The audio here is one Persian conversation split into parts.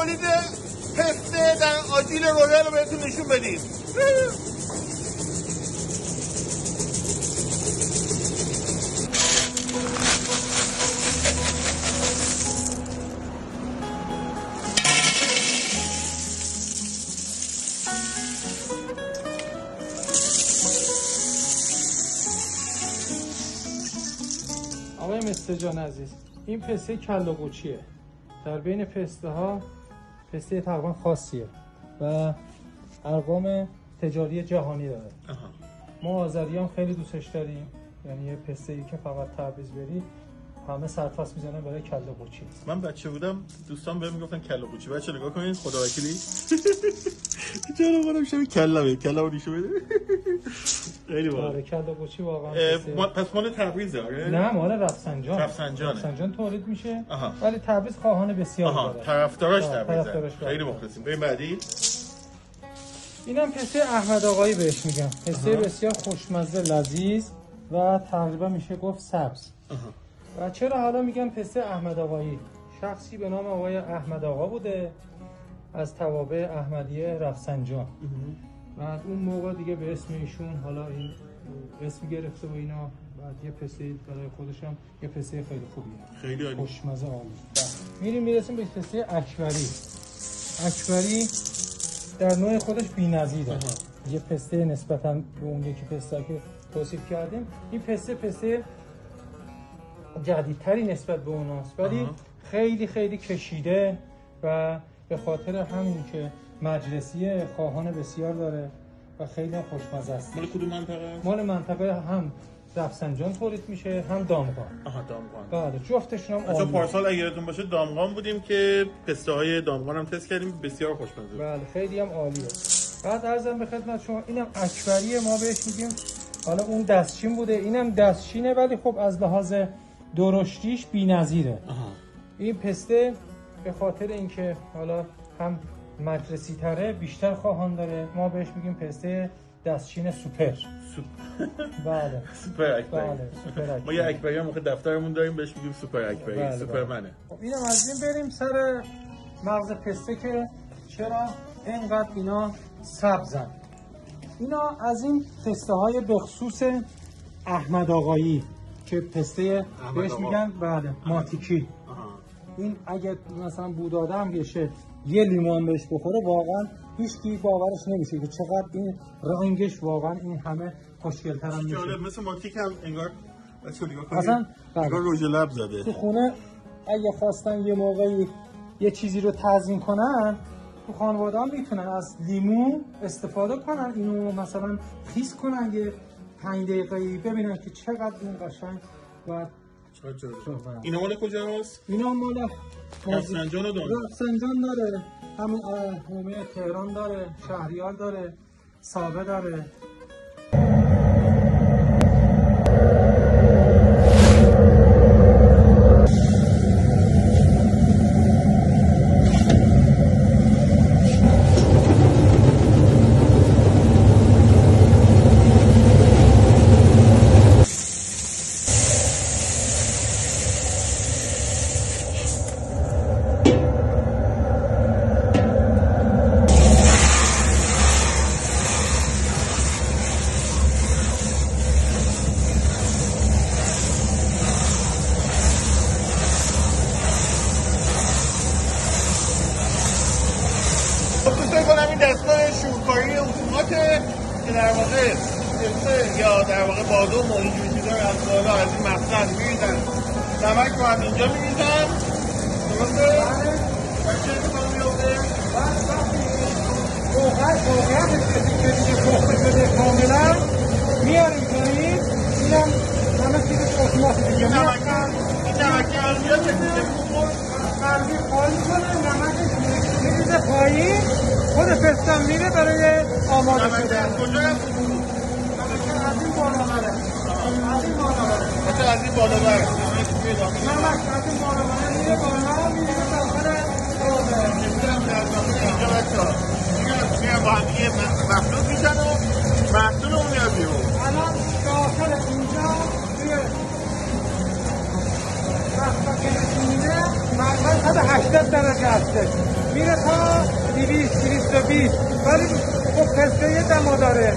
تولید پسته در آجیل رویال رو بهتون نشون بدیم. آقای مستر جان عزیز، این پسته کله قوچیه. در بین پسته ها پسته تقریبا خاصیه و ارقام تجاری جهانی داره. ما آذریان خیلی دوستش داریم، یعنی یه پسته ای که فقط تبریز بری همه سرفاس میزنن برای کله قوچی. من بچه بودم دوستان بهم میگفتن کله قوچی. بچه نگاه کنین خدا وکیلی جانم منم شبیه کله ریشو بده. خیلی باحال. کله قوچی واقعا پس مال تبریزه آره؟ نه مال رفسنجان. رفسنجان تولید میشه. ولی تبریز خواهان بسیار داره. طرفداراش تبریزه. خیلی مخلصیم. بریم بعدی. اینم پسته احمد آقایی بهش میگم. پسته بسیار خوشمزه، لذیذ و تقریبا میشه گفت سبز. و چرا حالا میگم پسته احمد آقایی؟ شخصی به نام آقای احمد آقا بوده از توابع احمدیه رفسنجان. بعد اون موقع دیگه به اسم ایشون حالا این اسم گرفته و اینا. بعد یه پسته برای خودش هم یه پسته خیلی خوبیه. خیلی عالی. خوشمزه عالی. میرسیم به پسته اکبری. اکبری در نوع خودش بی‌نظیره. یه پسته نسبتاً به اون یکی پسته که توصیف کردیم، این پسته جدیدتری نسبت به اوناست، ولی خیلی خیلی کشیده و به خاطر همین که مجلسیه خواهان بسیار داره و خیلی خوشمزه است. مال کدوم منطقه؟ مال منطقه هم رفسنجان تولید میشه هم دامغان. دامغان. بله جفتشون هم عالی. پارسال اگه یادتون باشه دامغان بودیم که پسته های دامغان هم تست کردیم، بسیار خوشمزه. بله خیلی هم عالیه. بعد عرضم به خدمت شما اینم اکبریه، ما بهش میگیم. حالا اون دستچین بوده، اینم دستچینه ولی خب از لحاظ درشتیش بی‌نظیره. این پسته به خاطر اینکه حالا هم مجلسی تره بیشتر خواهان داره، ما بهش میگیم پسته دستچین سوپر. بله سوپر اکبری. بله سوپر اکبری. ما یه اکبری هم موقع دفترمون داریم بهش میگیم سوپر اکبری. بله سوپرمنه. خب اینم از این بریم سر مغز پسته که چرا اینقدر اینا سبزن. اینا از این پسته های بخصوص احمد آقایی که پسته بهش میگن بله ماتیکی. این اگه مثلا بوداده هم بشه یه لیمون بهش بخوره واقعا هیچکی باورش نمیشه که چقدر این رنگش واقعا این همه خوشگل‌تر هم میشه. مثل ماتیک هم انگار اصلا انگار رژ لب زده. تو خونه اگه خواستن یه موقعی یه چیزی رو تزیین کنن تو خانواده هم میتونن از لیمو استفاده کنن، اینو مثلا خیس کنن یه 5 دقیقه‌ای ببینن که چقدر این قشنگ و اینا مال کجاست؟ اینا مال رفسنجان و دامغان. رفسنجان داره، همین حومه تهران داره، شهریار داره، سابه داره. که در واقع پسته یا در واقع بادام و اینجور چیزا رو از بالا از این مقصد میریزن، نمک رو هم اینجا میریزن. درسته؟ چه اتفاقی میفته؟ موقعیت که دیگه پخته شده کاملا میاریم کنیم. اینم همه چیز خوشمزه دیگه. این نمکی از میاد چه میشه بخور؟ قلبی خالی کنه، نمکش میریزه پایین، خود پستم میره برای آماده شدن. کجا رفت؟ از این بالا بره. از این بالا بره. از این بالا بره. نمک از این بالا بره میره بالا، میره داخل روزه. اینجا بچه ها میرن با هم دیگه مخلوط میشن و محصول اون میاد بیرون. الان داخل اینجا توی وقتا که میره مقدار 180 درجه هستش، میره تا 200-220، ولی خب پسته یه دما داره،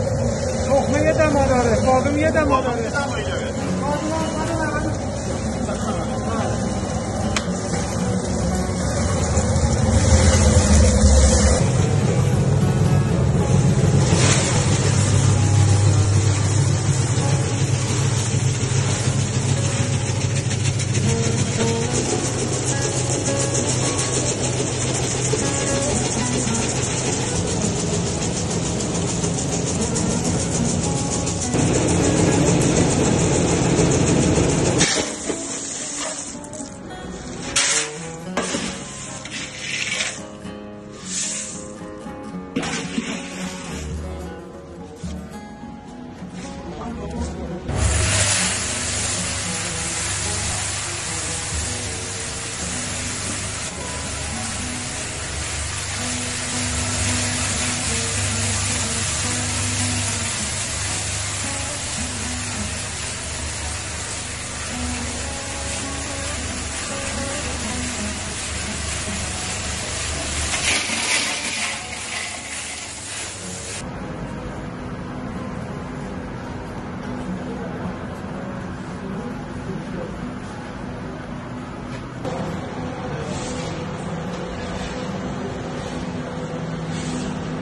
تخمه یه دما داره، بادوم یه دما داره. دمایی داره. بادوم هم